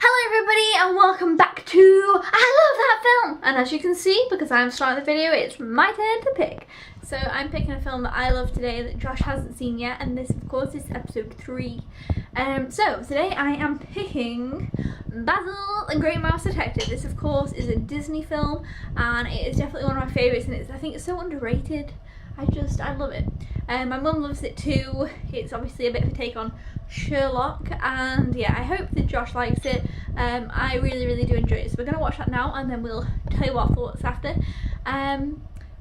Hello everybody and welcome back to I Love That Film! And as you can see, because I'm starting the video, it's my turn to pick. So I'm picking a film that I love today that Josh hasn't seen yet, and this of course is episode 3. So today I am picking Basil, the Great Mouse Detective. This of course is a Disney film and it is definitely one of my favourites, and I think it's so underrated. I love it. My mum loves it too. It's obviously a bit of a take on Sherlock, and yeah, I hope that Josh likes it. I really do enjoy it, so we're going to watch that now and then we'll tell you our thoughts after.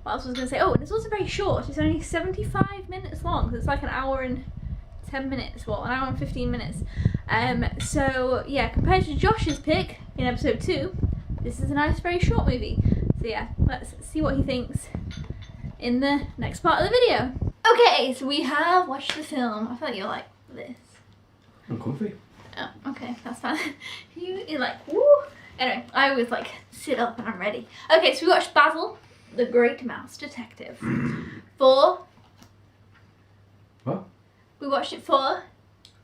What else was I going to say? Oh, and it's also very short. It's only 75 minutes long, so it's like an hour and 10 minutes, well, an hour and 15 minutes. So yeah, compared to Josh's pick in episode 2, this is a nice very short movie. So yeah, let's see what he thinks in the next part of the video. Okay, so we have watched the film. I thought you like this. I'm comfy. Oh, okay, that's fine. You're like, woo! Anyway, I always like sit up and I'm ready. Okay, so we watched Basil, the Great Mouse Detective. For... What? We watched it for...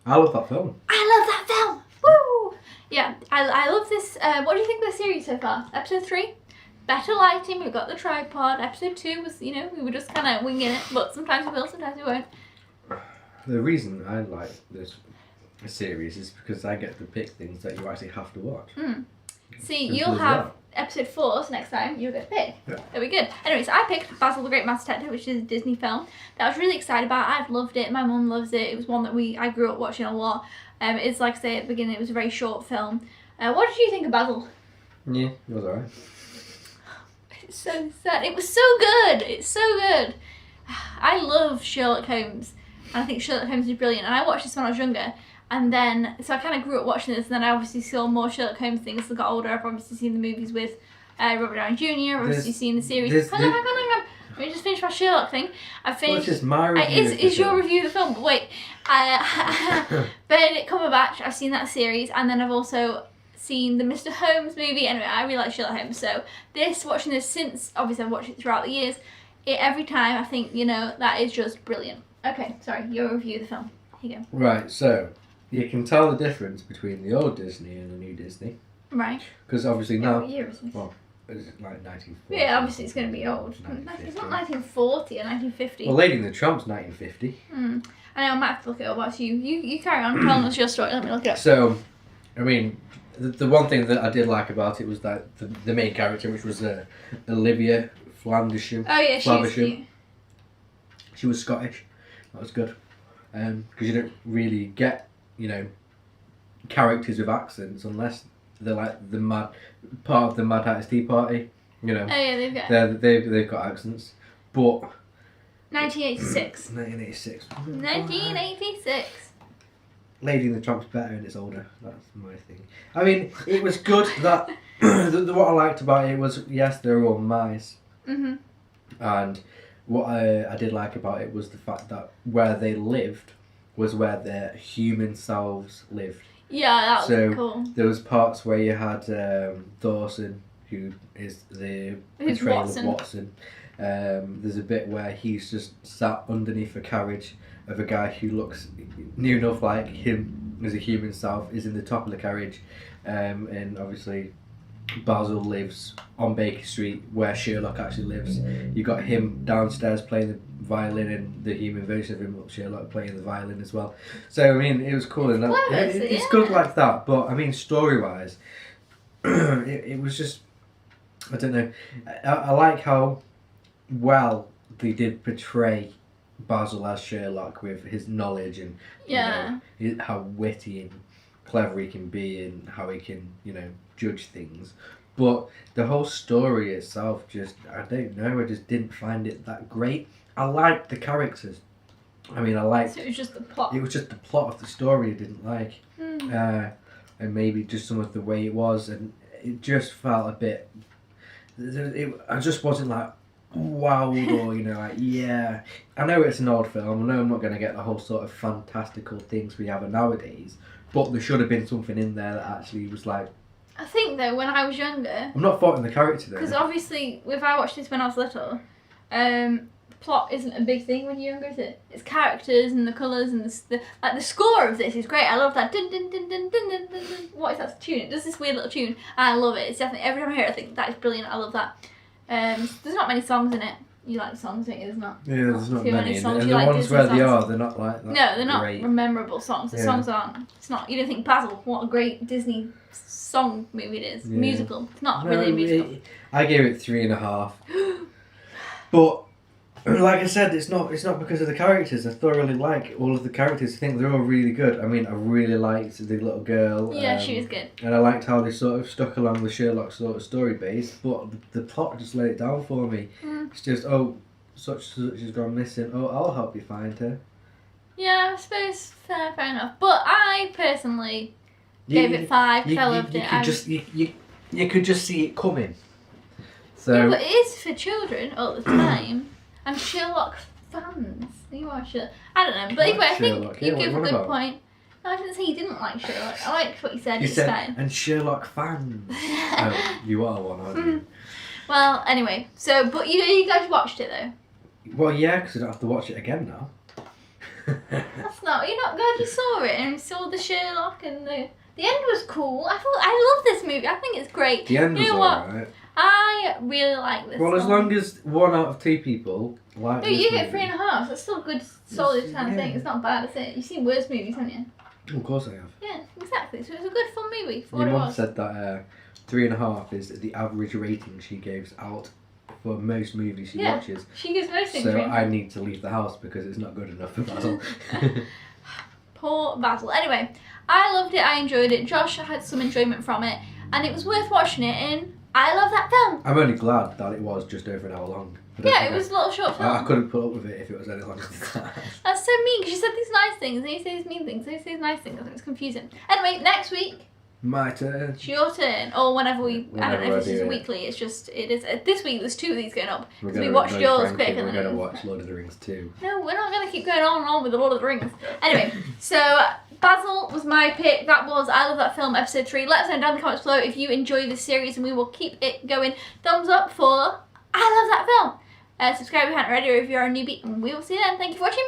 I love that film. I love that film! Woo! Yeah, I love this. What do you think of the series so far? Episode 3? Better lighting, we've got the tripod. Episode 2 was, you know, we were just kind of winging it, but sometimes we will, sometimes we won't. The reason I like this series is because I get to pick things that you actually have to watch. See, Simple you'll as have that. episode 4, so next time you'll get to pick. Yeah. That'll be good. Anyways, I picked Basil the Great Mouse Detective, which is a Disney film that I was really excited about. I've loved it. My mum loves it. It was one that I grew up watching a lot. It's like I say at the beginning, it was a very short film. What did you think of Basil? Yeah, it was alright. It's so sad. It was so good. It's so good. I love Sherlock Holmes, and I think Sherlock Holmes is brilliant. And I watched this when I was younger, and then so I kind of grew up watching this. And then I obviously saw more Sherlock Holmes things as I got older. I've obviously seen the movies with Robert Downey Jr. I've obviously seen the series. Hang on. Let me just finish my Sherlock thing. I've finished. Well, it's just my review. Is your review of the film? But wait, Benedict Cumberbatch. I've seen that series, and then I've also seen the Mr. Holmes movie. Anyway, I really like Sherlock Holmes, so watching this since, obviously I've watched it throughout the years, every time I think, you know, that is just brilliant. Okay, sorry, your review of the film. Here you go. Right, so you can tell the difference between the old Disney and the new Disney. Right. Because obviously now... What year is this? Well, is it like 1940? Yeah, obviously it's going to be old. It's not 1940 or 1950. Well, Lady and the Tramp's 1950. I know, I might have to look it up. Actually, you carry on telling us your story. Let me look it up. So, I mean... The one thing that I did like about it was that the main character, which was Olivia Flandersham. Oh yeah, she was cute. She was Scottish. That was good. Because you don't really get, you know, characters with accents unless they're like the mad part of the Mad Hatter's Tea Party. You know. Oh yeah, they've got accents, but 1986. 1986. 1986. Lady and the Tramp's better and it's older. That's my thing. I mean, it was good that what I liked about it was, yes, they're all mice. And what I did like about it was the fact that where they lived was where their human selves lived. Yeah, that was cool. There was parts where you had Dawson, who is the portrayal of Watson. There's a bit where he's just sat underneath a carriage of a guy who looks near enough like him as a human self, is in the top of the carriage, and obviously Basil lives on Baker Street where Sherlock actually lives. You got him downstairs playing the violin and the human version of him, Sherlock, playing the violin as well. So I mean, it was cool, and it's good like that. But I mean, story wise, it was just, I don't know. I like how well they did portray Basil as Sherlock with his knowledge and you know, how witty and clever he can be and how he can, you know, judge things. But the whole story itself, just, I don't know, I just didn't find it that great. I liked the characters. I mean, I liked... So it was just the plot. It was just the plot of the story I didn't like. And maybe just some of the way it was, and it just felt a bit... I just wasn't like, wowed or, you know, like, yeah. I know it's an old film. I know I'm not going to get the whole sort of fantastical things we have nowadays, but there should have been something in there that actually was like... I think, though, when I was younger... I'm not faulting the character, though. Because obviously, if I watched this when I was little, the plot isn't a big thing when you're younger, is it? It's characters and the colours and the score of this is great. I love that. Dun, dun, dun, dun, dun, dun, dun, dun. What is that tune? It does this weird little tune, and I love it. It's definitely, every time I hear it, I think that is brilliant. I love that. There's not many songs in it. You like the songs, don't you? There's not. Yeah, there's not many. songs. And You the like ones Disney where songs. they are, they're not like that. No, they're not great. memorable songs. The songs aren't. It's not. You don't think Basil? What a great Disney song movie it is. Yeah. Musical. It's not really a musical. I gave it 3.5. But like I said, it's not because of the characters. I thoroughly like all of the characters. I think they're all really good. I mean, I really liked the little girl. Yeah, she was good. And I liked how they sort of stuck along the Sherlock sort of story base, but the plot just let it down for me. It's just, such has gone missing. Oh, I'll help you find her. Yeah, I suppose fair enough. But I personally gave it 5 because I loved it. You could just see it coming. So yeah, but it is for children all the time. And Sherlock fans. You are Sherlock. I don't know. But anyway, I think you give a good point. No, I didn't say you didn't like Sherlock. I liked what you said. You it's said, fine. and Sherlock fans. Oh, you are one, aren't you? Well, anyway. So, but you guys watched it though? Well, yeah, because I don't have to watch it again now. That's not. You're not glad you saw it and saw the Sherlock and the end was cool. I love this movie. I think it's great. The end was alright. I really like this. Well, as long as 1 out of 2 people like no, this you movie. get 3.5. That's still a good, solid kind of thing. It's not bad, is it? You've seen worse movies, haven't you? Of course I have. Yeah, exactly. So it's a good, fun movie for Your what it mum was. said that 3.5 is the average rating she gives out for most movies she watches. She gives most things. So I need to leave the house because it's not good enough for Basil. Poor Basil. Anyway, I loved it. I enjoyed it. Josh had some enjoyment from it, and it was worth watching it. And I love that film. I'm only glad that it was just over an hour long. Yeah, it was a little short film. I couldn't put up with it if it was any longer than that. That's so mean because you said these nice things and you say these mean things. You say these nice things. I think it's confusing. Anyway, next week. My turn. It's your turn, or whenever we. I don't know if this is it. weekly. It's just it is. This week there's 2 of these going up because we We're watched yours Frankie, quicker We're than going to watch Lord of the Rings too. No, we're not going to keep going on and on with the Lord of the Rings. Anyway, so Basil was my pick. That was I Love That Film episode 3. Let us know down in the comments below if you enjoy this series, and we will keep it going. Thumbs up for I Love That Film. Subscribe if you haven't already, or if you're a newbie, and we will see you then. Thank you for watching.